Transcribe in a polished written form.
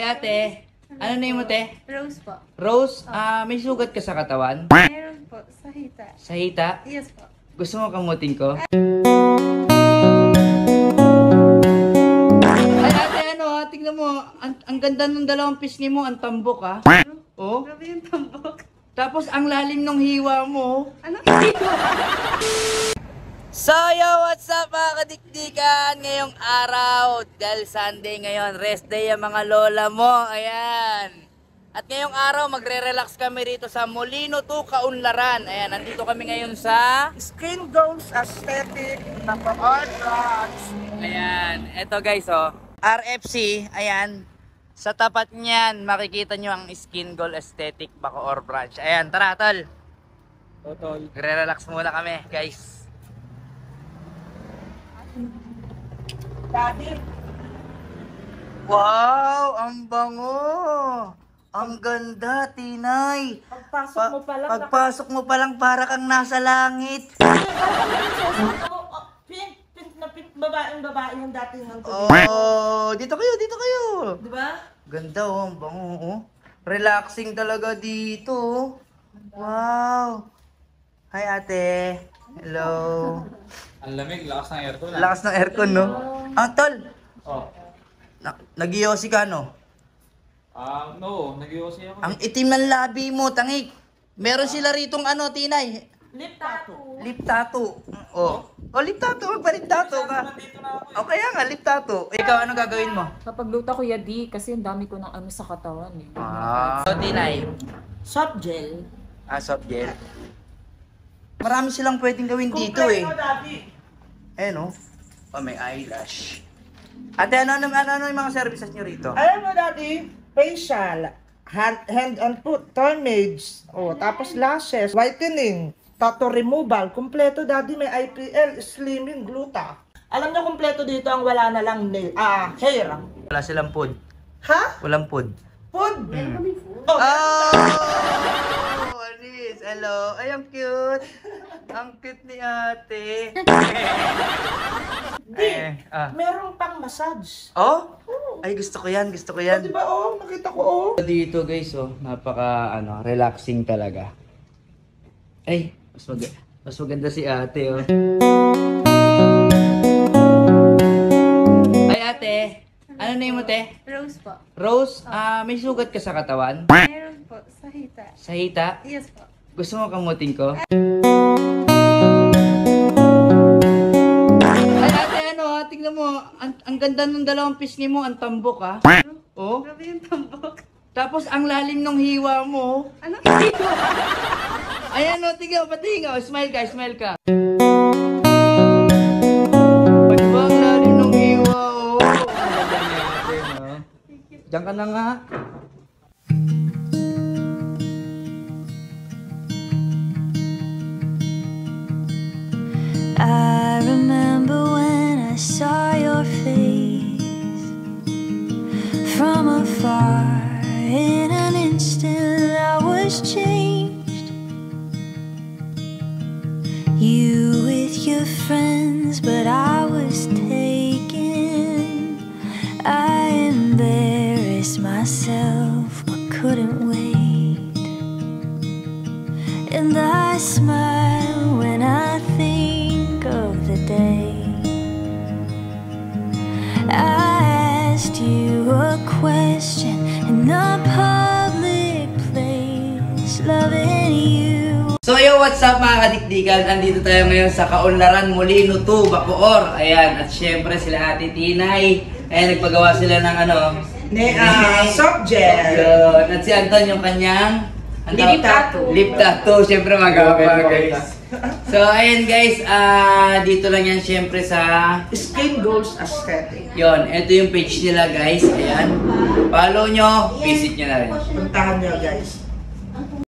ate. Ano name mo, te? Rose po. Rose, may sugat ka sa katawan? Meron po, sa hita. Sa hita? Yes po. Gusto mo kamutin ko? Ay, ate, tingnan mo. Ang ganda ng dalawang pisngi mo. Ang tambok, ha? Oh? Grabe yung tambok. Tapos, ang lalim ng hiwa mo. Ano hiwa? So, yo, what's up mga kadikdikan? Ngayong araw, dahil Sunday ngayon, rest day ang mga lola mo. Ayan. At ngayong araw, magre-relax kami rito sa Molino 2, Kaunlaran. Ayan, nandito kami ngayon sa Skin Goals Aesthetic na pa-ordrats. Ayan, eto guys, oh. RFC, ayan. Sa tapat niyan, makikita nyo ang Skin Goal Aesthetic Bacoor branch. Ayan, tara, tol. Totol. Magre-relax muna kami, guys. Daddy. Wow, ang bango. Ang ganda, Tinay. Pagpasok mo pa lang, para kang nasa langit. pink babaeng yung dating ng Oh, dito kayo. Di ba? Ganda, oh, ang bango, oh. Relaxing talaga dito. Wow. Hi, ate. Hello. Ang lamig, lakas ng aircon. Lakas ng aircon, no? Tol. Oh. Nag-iossi ka, no? No, nag-iossi ako. Ang itim ng labi mo, tangik. Meron sila ritong Tinay. Lip tattoo. Lip tattoo. Oh. Oh, lip tattoo. Magpa-lip tattoo ka. O kaya nga, lip tattoo. Ikaw, ano gagawin mo? Kapagluta ko yadi kasi ang dami ko ng ano sa katawan eh. So, Tinay. Soft gel. Soft gel. Marami silang pwedeng gawin dito eh. Ayan, oh. Oh, may eyelash. Ate, ano yung mga services nyo rito? Alam mo, Daddy, facial, hand and foot, tournage, tapos lashes, whitening, tattoo removal, kumpleto, Daddy, may IPL, slimming, gluta. Alam niyo, kumpleto dito ang wala na lang nail, hair. Wala silang food. Ha? Walang food. Food? Oh! Anis! Hello! Ay, ang cute! Ang cute ni ate! Meron pang massage. Oh? Ay, gusto ko yan, Di ba, nakita ko, Dito guys, napaka, relaxing talaga. Ay, mas maganda si ate, oh. Ay, ate! Ano name mo, te? Rose po. Rose, may sugat ka sa katawan? Meron po, sa hita. Sa hita? Yes po. Gusto mo kamutin ko? Ay, ate, tingnan mo. Ang ganda ng dalawang pisngi mo. Ang tambok, ha? Oh? Grabe yung tambok. Tapos, ang lalim ng hiwa mo. Ano hiwa? Ayan, tingnan, patingin. Smile ka. Diba, ang lalim ng hiwa, oh. Ang ganda ni ate, no? Diyan ka na nga. I remember when I saw your face from afar. In an instant I was changed. You with your friends, but I was taken. I embarrassed myself but couldn't wait. And I smile when I think of the day I asked you a question in a public place, loving you. So yo, what's up mga kadikdikan? Andito tayo ngayon sa Kaunlaran, Molino 2, Bacoor. Ayan, at syempre sila Ate Tinay. Ayan, nagpagawa sila ng soft gel. Yun. At si Anton yung kanyang Lip tattoo. Lip tattoo, syempre magapa guys. So ayan guys, dito lang yan syempre sa Skin Goals Aesthetic. yon. Ito yung page nila guys. Ayan. Follow nyo, visit nyo na rin. Puntahan nyo, guys.